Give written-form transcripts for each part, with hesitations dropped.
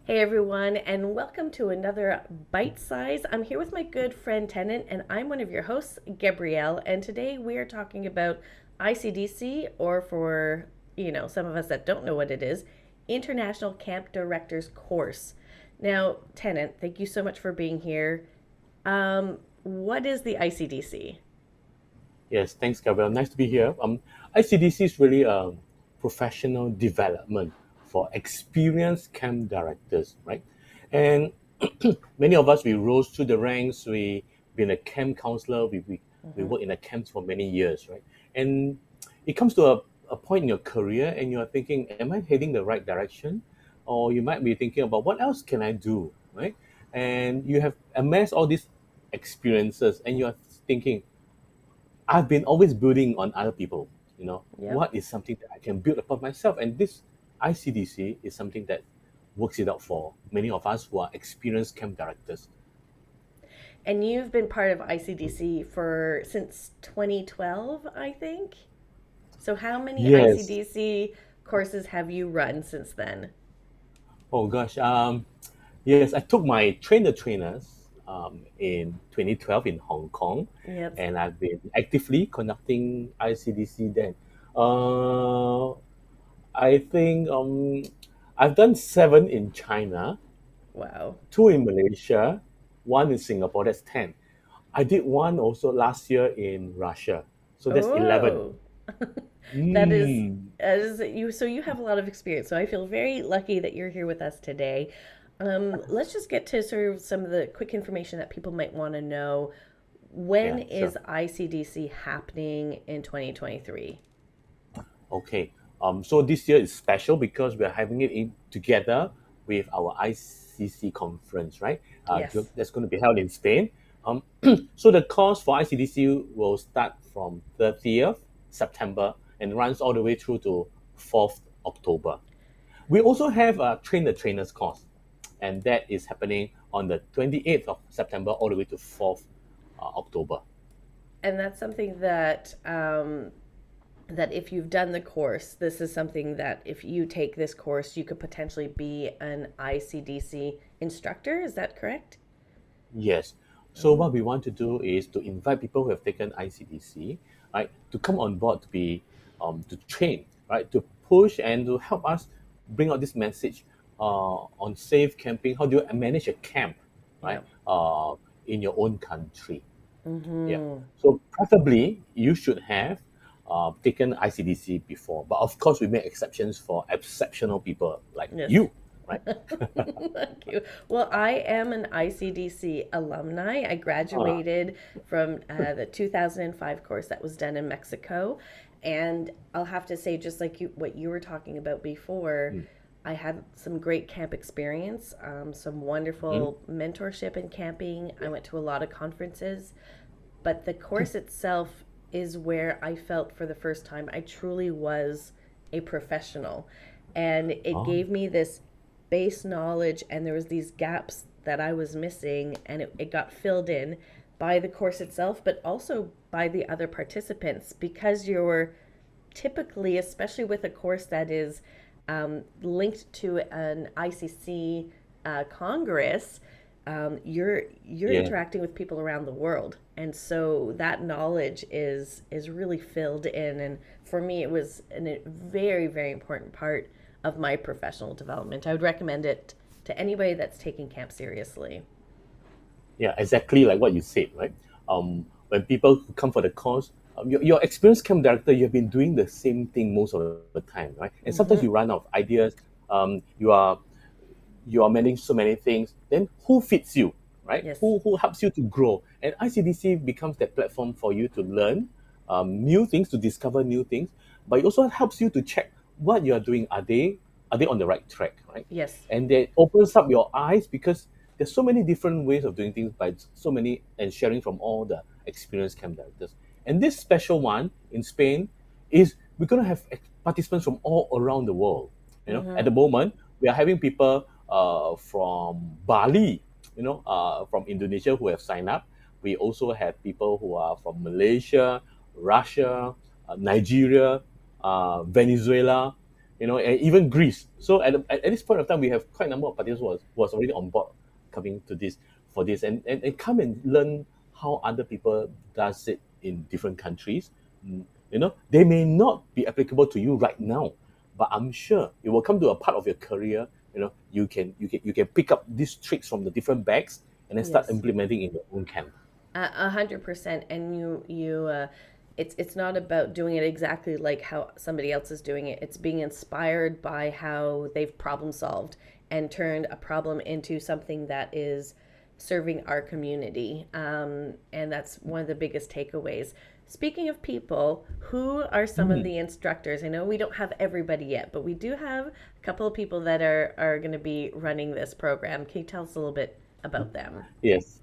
Hey everyone, and welcome to another Bite Size. I'm here with my good friend Tennant, and I'm one of your hosts, Gabrielle. And today we are talking about ICDC, or for some of us that don't know what it is, International Camp Directors Course. Now, Tennant, thank you so much for being here. What is the ICDC? Yes, thanks, Gabriel. Nice to be here. ICDC is really a professional development for experienced camp directors, right? And many of us, we rose through the ranks. We been a camp counselor. We Mm-hmm. work in a camps for many years, right? And it comes to a point in your career, and you are thinking, "Am I heading the right direction?" Or you might be thinking about what else can I do, right? And you have amassed all these experiences, and you are thinking, I've been always building on other people. Yep. What is something that I can build upon myself? And this ICDC is something that works it out for many of us who are experienced camp directors. And you've been part of ICDC for since 2012, I think. So, how many Yes. ICDC courses have you run since then? Oh gosh. Yes, I took my Train the Trainers in 2012 in Hong Kong, Yep. and I've been actively conducting ICDC then. Uh, I think I've done seven in China, Wow. two in Malaysia, one in Singapore. That's 10. I did one also last year in Russia. So that's 11. Oh, that is Mm. as you. So you have a lot of experience. So I feel very lucky that you're here with us today. Let's just get to sort of some of the quick information that people might want to know. When Yeah, sure. is ICDC happening in 2023? Okay. So this year is special because we're having it in together with our ICC conference, right? Yes. That's going to be held in Spain. Um, so the course for ICDC will start from 30th September and runs all the way through to 4th October. We also have a Train the Trainers course, and that is happening on the 28th of September all the way to 4th October. And that's something that that if you've done the course, this is something that if you take this course, you could potentially be an ICDC instructor. Is that correct? Yes. So Oh, what we want to do is to invite people who have taken ICDC, right, to come on board to be to train, right, to push and to help us bring out this message on safe camping. How do you manage a camp, right, yeah. in your own country? Yeah. Mm-hmm. So preferably you should have taken ICDC before, but of course we make exceptions for exceptional people like Yes. you, right? Thank you. Well, I am an ICDC alumni. I Uh, graduated from the 2005 course that was done in Mexico. And I'll have to say, just like what you were talking about before, mm, I had some great camp experience, some mhm. wonderful mentorship in camping. I went to a lot of conferences, but the course itself is where I felt for the first time I truly was a professional. And it Oh, gave me this base knowledge, and there was these gaps that I was missing, and it got filled in by the course itself, but also by the other participants, because you're typically, especially with a course that is linked to an ICC Congress, you're yeah. interacting with people around the world, and so that knowledge is really filled in. And for me, it was a very very important part of my professional development. I would recommend it to anybody that's taking camp seriously. Yeah, exactly like what you said, right? When people who come for the course, your experienced camp director, you have been doing the same thing most of the time, right? And sometimes Mm-hmm. you run out of ideas. Um, you are you are managing so many things. Then who fits you, right? Yes. Who helps you to grow? And ICDC becomes that platform for you to learn new things, to discover new things. But it also helps you to check what you are doing. Are they on the right track, right? Yes. And that opens up your eyes because there's so many different ways of doing things by so many and sharing from all the experienced camp directors. And this special one in Spain is we're going to have participants from all around the world. At Mm-hmm. the moment, we are having people from Bali, from Indonesia who have signed up. We also have people who are from Malaysia, Russia, Nigeria, Venezuela, and even Greece. So at this point of time, we have quite a number of participants was already on board coming to this for this, and come and learn how other people does it in different countries. They may not be applicable to you right now, but I'm sure it will come to a part of your career. You can pick up these tricks from the different bags and then start Yes. implementing in your own camp. 100%. And it's not about doing it exactly like how somebody else is doing it. It's being inspired by how they've problem solved and turned a problem into something that is serving our community. And that's one of the biggest takeaways. Speaking of people, who are some of Mm, the instructors? I know we don't have everybody yet, but we do have a couple of people that are going to be running this program. Can you tell us a little bit about them? yes.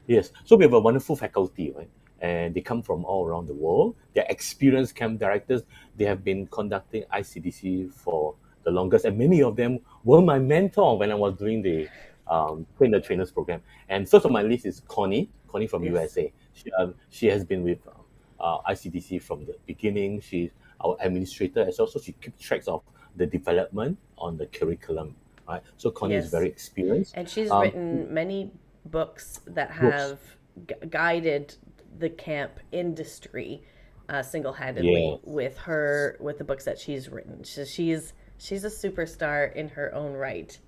Yes. So we have a wonderful faculty, right? And they come from all around the world. They're experienced camp directors. They have been conducting ICDC for the longest, and many of them were my mentor when I was doing the Train the Trainers program. And first on my list is Connie from Yes. USA. She has been with ICDC from the beginning. She's our administrator as well, so she keeps track of the development on the curriculum. Right. So Connie is Yes. very experienced. And she's Um, written many books that books. have guided the camp industry single-handedly Yeah. with the books that she's written. She's a superstar in her own right.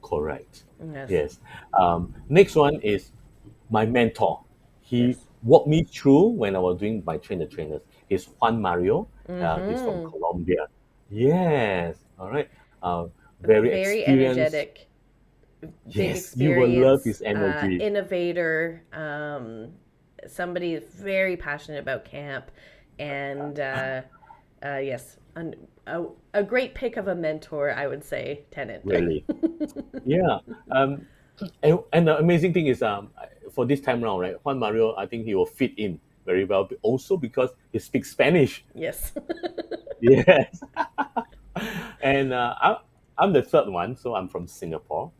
Correct. Yes. Yes. Next one is my mentor. He Yes. walked me through when I was doing my train the trainers. He's Juan Mario. He's from Mm-hmm. Colombia. Yes. All right. Very Very experienced. energetic, big Yes, you will love experience, his energy. innovator, somebody very passionate about camp, and yes, a great pick of a mentor, I would say, Tennant. Really. Yeah. Um, and the amazing thing is, for this time round, right, Juan Mario, I think he will fit in very well, but also because he speaks Spanish. Yes. Yes. And I'm the third one, so I'm from Singapore.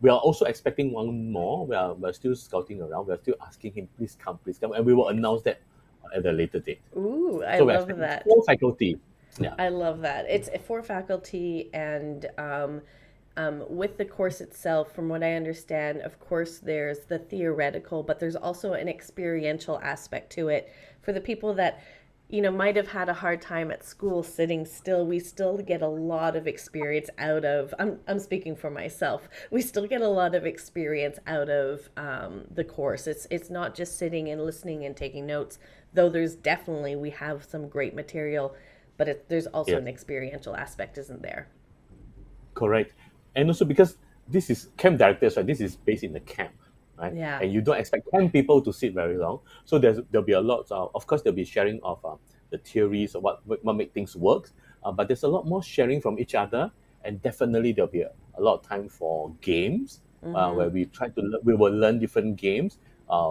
We are also expecting one more. We're still scouting around. We're still asking him, please come, and we will announce that at a later date. Ooh, I So we're love expecting that. four faculty. Yeah, I love that. It's for faculty and with the course itself, from what I understand, of course, there's the theoretical, but there's also an experiential aspect to it. For the people that, might have had a hard time at school sitting still, we still get a lot of experience out of, I'm speaking for myself, we still get a lot of experience out of the course. It's not just sitting and listening and taking notes, though we have some great material, but there's also yeah, an experiential aspect, isn't there? correct. And also because this is camp directors, right? This is based in the camp, right? Yeah. And you don't expect camp people to sit very long. So there'll be a lot of course, there'll be sharing of the theories of what make things work. But there's a lot more sharing from each other, and definitely there'll be a lot of time for games, Mm-hmm. where we will learn different games.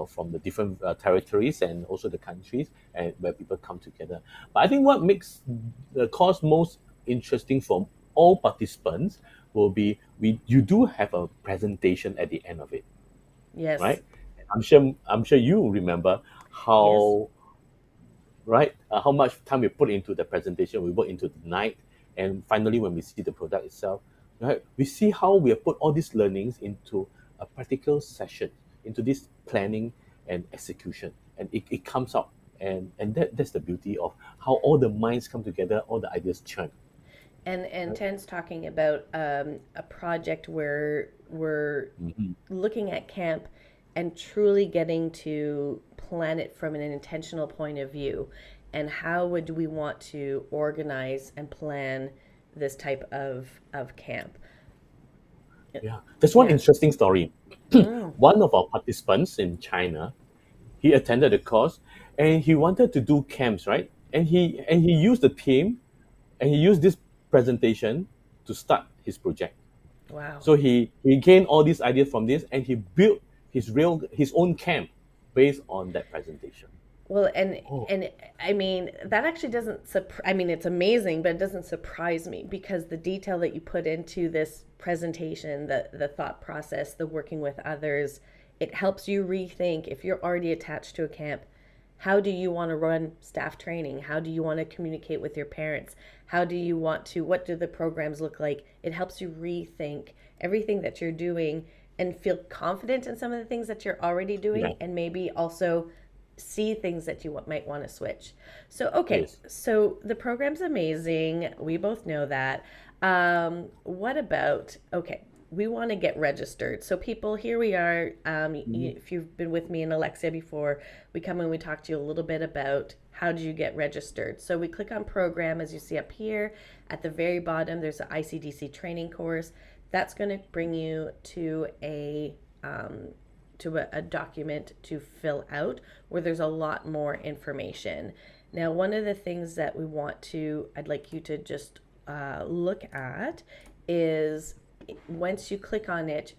From the different territories and also the countries, and where people come together. But I think what makes the course most interesting for all participants will be you do have a presentation at the end of it, Yes. right? I'm sure you remember Yes. how right how much time we put into the presentation. We work into the night, and finally when we see the product itself, right, we see how we have put all these learnings into a practical session, into this planning and execution, and it comes out, and that's the beauty of how all the minds come together, all the ideas churn. And Right? Ten's talking about a project where we're Mhm. looking at camp and truly getting to plan it from an intentional point of view. And how would we want to organize and plan this type of camp? Yeah, there's one Yeah. interesting story. Mm. One of our participants in China, he attended the course, and he wanted to do camps, right? And he used the team, and he used this presentation to start his project. Wow. So he gained all these ideas from this, and he built his own camp based on that presentation. Well, and Oh, and I mean that actually doesn't I mean it's amazing, but it doesn't surprise me because the detail that you put into this presentation, the thought process, the working with others, it helps you rethink if you're already attached to a camp. How do you want to run staff training? How do you want to communicate with your parents? How do you want to, what do the programs look like? It helps you rethink everything that you're doing and feel confident in some of the things that you're already Yeah. doing, and maybe also see things that you might want to switch. So, okay, Yes. so the program's amazing. We both know that. What about, okay, we want to get registered. So, people, here we are. Mhm. If you've been with me and Alexia before, we come and we talk to you a little bit about how do you get registered. So, we click on program, as you see up here. At the very bottom, there's an ICDC training course. That's going to bring you to a document to fill out where there's a lot more information. Now, one of the things that I'd like you to just look at is once you click on it,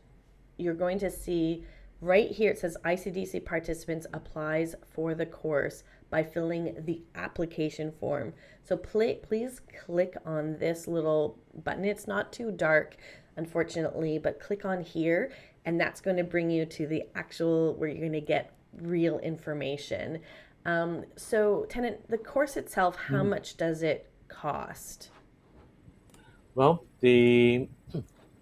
you're going to see right here it says ICDC participants applies for the course by filling the application form. So please click on this little button. It's not too dark, unfortunately, but click on here, and that's going to bring you to the actual where you're going to get real information. So, Tenant, the course itself, how Mhm. much does it cost? Well, the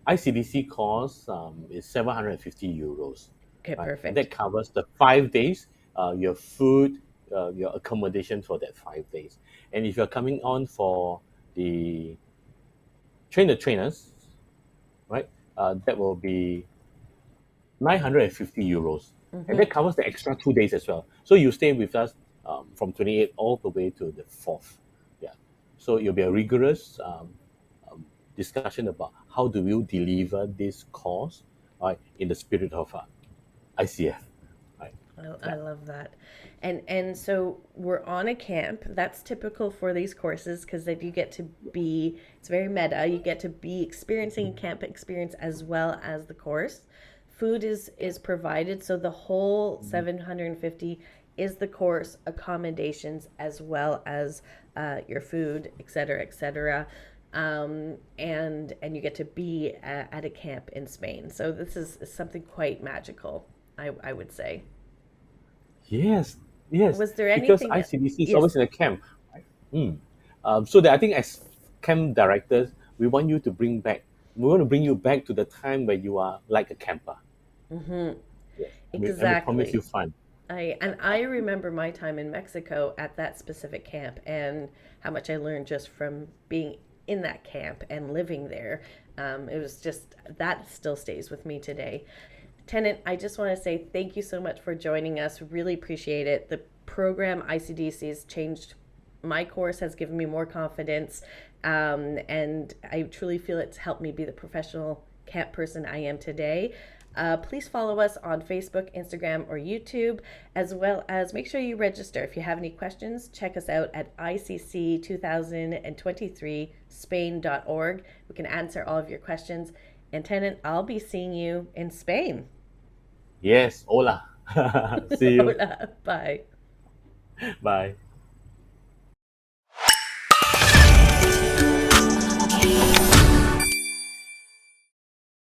ICDC cost is 750 euros, Okay, right? And that perfect. covers the 5 days, your food, your accommodation for that 5 days. And if you're coming on for the train the trainers, right, that will be 950 euros. And Mm-hmm. that covers the extra 2 days as well. So you stay with us from 28 all the way to the 4th. Yeah. So it'll be a rigorous discussion about how do you deliver this course, right, in the spirit of ICF, right? I Yeah. love that. And so we're on a camp. That's typical for these courses because that you get to be it's very meta. You get to be experiencing a camp experience as well as the course. Food is provided, so the whole 750 is the course, accommodations as well as your food, et cetera, et cetera. And you get to be at a camp in Spain. So this is something quite magical, I would say. Yes, yes, Was there because anything that, ICDC is yes. always in a camp, right? Mm. So that I think as camp directors, we want you to bring back, we want to bring you back to the time where you are like a camper. Mm-hmm. Yes, and we promise you Exactly. fun. I remember my time in Mexico at that specific camp and how much I learned just from being in that camp and living there. It was just that still stays with me today. Tenant, I just want to say thank you so much for joining us. Really appreciate it. The program ICDC has changed my course, has given me more confidence, and I truly feel it's helped me be the professional camp person I am today. Please follow us on Facebook, Instagram, or YouTube, as well as make sure you register. If you have any questions, check us out at ICC2023Spain.org. We can answer all of your questions. And Tenant, I'll be seeing you in Spain. Yes, hola. See you. Hola. Bye. Bye.